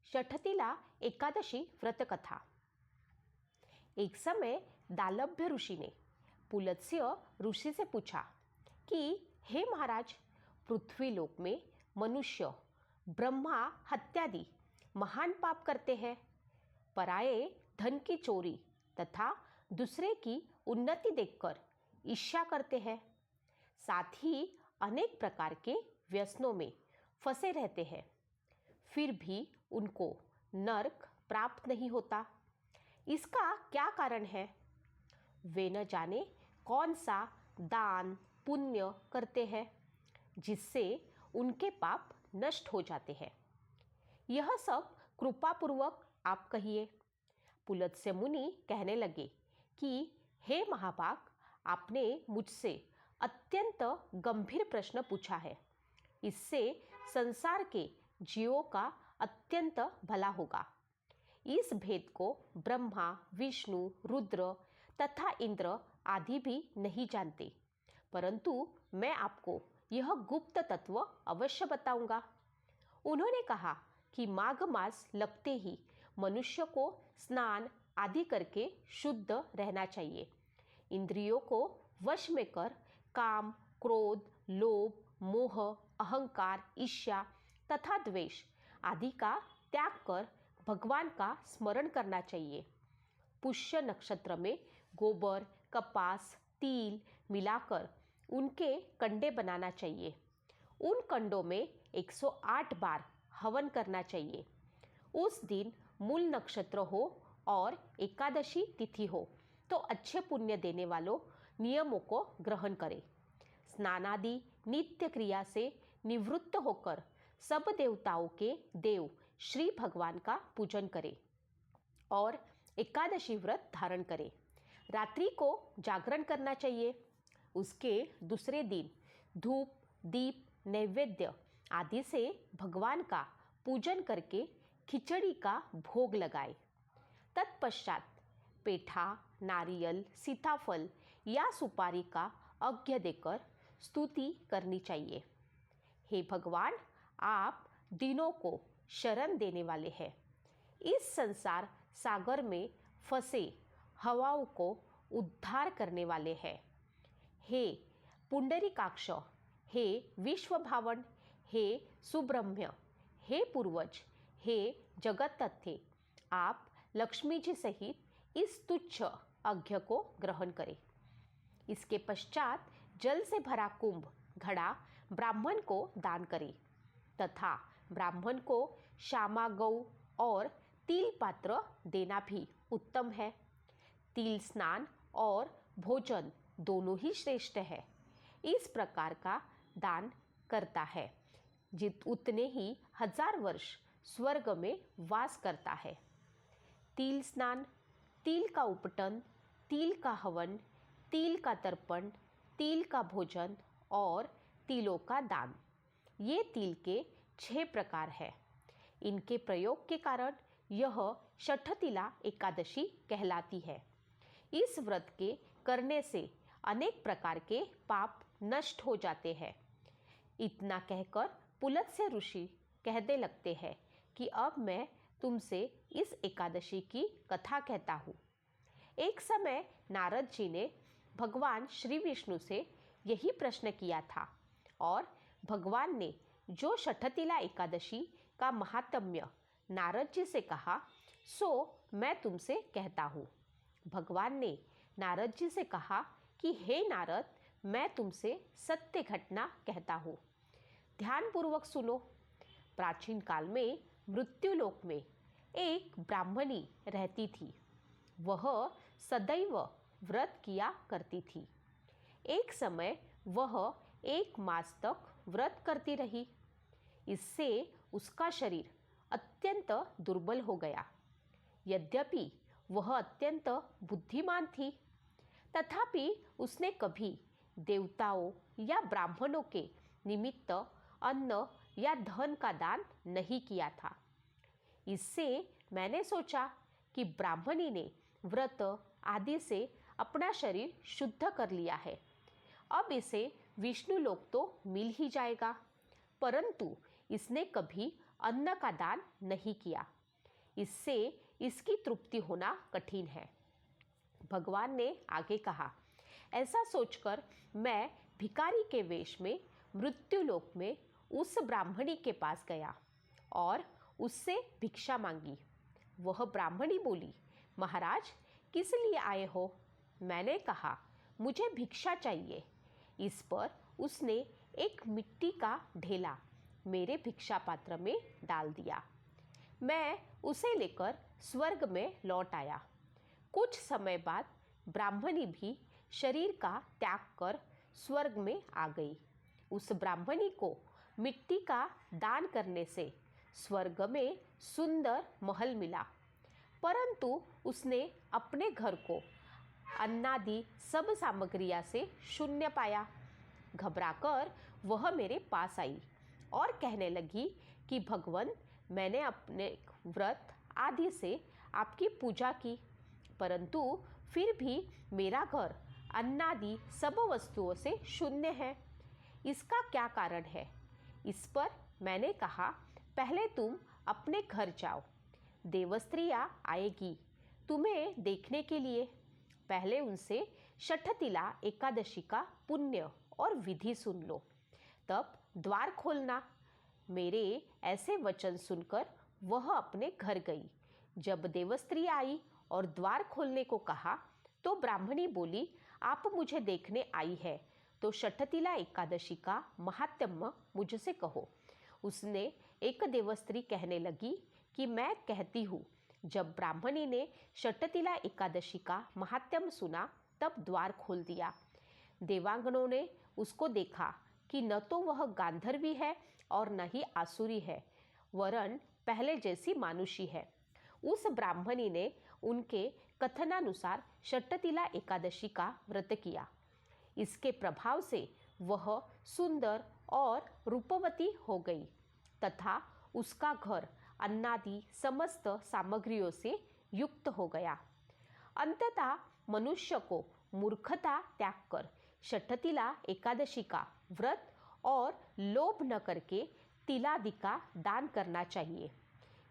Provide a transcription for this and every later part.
षठतिला एकादशी व्रतकथा। एक समय दालभ्य ऋषि ने पुलत्स्य ऋषि से पूछा कि हे महाराज, पृथ्वी लोक में मनुष्य ब्रह्मा हत्यादि महान पाप करते हैं, पराये धन की चोरी तथा दूसरे की उन्नति देखकर ईर्ष्या करते हैं, साथ ही अनेक प्रकार के व्यसनों में फंसे रहते हैं, फिर भी उनको नरक प्राप्त नहीं होता। इसका क्या कारण है? वे न जाने कौन सा दान पुण्य करते हैं जिससे उनके पाप नष्ट हो जाते हैं। यह सब कृपापूर्वक आप कहिए। पुलत्स्य मुनि कहने लगे कि हे महाभाग, आपने मुझसे अत्यंत गंभीर प्रश्न पूछा है। इससे संसार के जीवों का अत्यंत भला होगा। इस भेद को ब्रह्मा, विष्णु, रुद्र तथा इंद्र आदि भी नहीं जानते, परंतु मैं आपको यह गुप्त तत्व अवश्य बताऊंगा। उन्होंने कहा कि माघ मास लगते ही मनुष्य को स्नान आदि करके शुद्ध रहना चाहिए। इंद्रियों को वश में कर काम, क्रोध, लोभ, मोह, अहंकार, ईर्ष्या तथा द्वेष आदि का त्याग कर भगवान का स्मरण करना चाहिए। पुष्य नक्षत्र में गोबर, कपास, तिल मिलाकर उनके कंडे बनाना चाहिए। उन कंडों में 108 बार हवन करना चाहिए। उस दिन मूल नक्षत्र हो और एकादशी तिथि हो तो अच्छे पुण्य देने वालों नियमों को ग्रहण करें। स्नानादि नित्य क्रिया से निवृत्त होकर सब देवताओं के देव श्री भगवान का पूजन करें और एकादशी व्रत धारण करें। रात्रि को जागरण करना चाहिए। उसके दूसरे दिन धूप, दीप, नैवेद्य आदि से भगवान का पूजन करके खिचड़ी का भोग लगाए। तत्पश्चात पेठा, नारियल, सीताफल या सुपारी का अर्घ्य देकर स्तुति करनी चाहिए। हे भगवान, आप दिनों को शरण देने वाले हैं। इस संसार सागर में फंसे हवाओं को उद्धार करने वाले हैं। हे पुंडरीकाक्ष, हे विश्वभावन, हे सुब्रह्मण्य, हे पूर्वज, हे जगत्तथे, आप लक्ष्मी जी सहित इस तुच्छ अर्घ्य को ग्रहण करें। इसके पश्चात जल से भरा कुंभ घड़ा ब्राह्मण को दान करें तथा ब्राह्मण को श्यामा गौ और तिल पात्र देना भी उत्तम है। तिल स्नान और भोजन दोनों ही श्रेष्ठ है। इस प्रकार का दान करता है उतने ही 1000 वर्ष स्वर्ग में वास करता है। तिल स्नान, तिल का उपटन, तिल का हवन, तिल का तर्पण, तिल का भोजन और तिलों का दान, ये तिल के 6 प्रकार है। इनके प्रयोग के कारण यह षठतिला एकादशी कहलाती है। इस व्रत के करने से अनेक प्रकार के पाप नष्ट हो जाते हैं। इतना कहकर पुलत्स्य ऋषि कहने लगते हैं कि अब मैं तुमसे इस एकादशी की कथा कहता हूँ। एक समय नारद जी ने भगवान श्री विष्णु से यही प्रश्न किया था और भगवान ने जो षठतिला एकादशी का महात्म्य नारद जी से कहा, सो मैं तुमसे कहता हूँ। भगवान ने नारद जी से कहा कि हे नारद, मैं तुमसे सत्य घटना कहता हूँ, ध्यानपूर्वक सुनो। प्राचीन काल में मृत्युलोक में एक ब्राह्मणी रहती थी। वह सदैव व्रत किया करती थी। एक समय वह 1 मास तक व्रत करती रही। इससे उसका शरीर अत्यंत दुर्बल हो गया। यद्यपि वह अत्यंत बुद्धिमान थी, तथापि उसने कभी देवताओं या ब्राह्मणों के निमित्त अन्न या धन का दान नहीं किया था। इससे मैंने सोचा कि ब्राह्मणी ने व्रत आदि से अपना शरीर शुद्ध कर लिया है, अब इसे विष्णु लोक तो मिल ही जाएगा, परंतु इसने कभी अन्न का दान नहीं किया। इससे इसकी तृप्ति होना कठिन है। भगवान ने आगे कहा, ऐसा सोचकर मैं भिखारी के वेश में मृत्युलोक में उस ब्राह्मणी के पास गया और उससे भिक्षा मांगी। वह ब्राह्मणी बोली, महाराज किस लिए आए हो? मैंने कहा, मुझे भिक्षा चाहिए। इस पर उसने एक मिट्टी का ढेला मेरे भिक्षा पात्र में डाल दिया। मैं उसे लेकर स्वर्ग में लौट आया। कुछ समय बाद ब्राह्मणी भी शरीर का त्याग कर स्वर्ग में आ गई। उस ब्राह्मणी को मिट्टी का दान करने से स्वर्ग में सुंदर महल मिला, परंतु उसने अपने घर को अन्नादि सब सामग्रियों से शून्य पाया। घबराकर वह मेरे पास आई और कहने लगी कि भगवान, मैंने अपने व्रत आदि से आपकी पूजा की, परंतु फिर भी मेरा घर अन्नादि सब वस्तुओं से शून्य है। इसका क्या कारण है? इस पर मैंने कहा, पहले तुम अपने घर जाओ, देवस्त्रियाँ आएगी तुम्हें देखने के लिए। पहले उनसे षठतिला एकादशी का पुण्य और विधि सुन लो, तब द्वार खोलना। मेरे ऐसे वचन सुनकर वह अपने घर गई। जब देवस्त्री आई और द्वार खोलने को कहा तो ब्राह्मणी बोली, आप मुझे देखने आई है तो षठतिला एकादशी का महात्म्य मुझसे कहो। उसने एक देवस्त्री कहने लगी कि मैं कहती हूँ। जब ब्राह्मणी ने षठतिला एकादशी का महात्म्य सुना तब द्वार खोल दिया। देवांगनों ने उसको देखा कि न तो वह गांधर्वी है और न ही आसुरी है, वरन पहले जैसी मानुषी है। उस ब्राह्मणी ने उनके कथनानुसार षठतिला एकादशी का व्रत किया। इसके प्रभाव से वह सुंदर और रूपवती हो गई तथा उसका घर अन्नादि समस्त सामग्रियों से युक्त हो गया। अंततः मनुष्य को मूर्खता त्याग कर षठतिला एकादशी का व्रत और लोभ न करके तिलादि का दान करना चाहिए।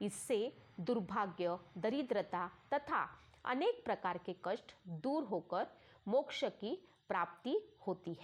इससे दुर्भाग्य, दरिद्रता तथा अनेक प्रकार के कष्ट दूर होकर मोक्ष की प्राप्ति होती है।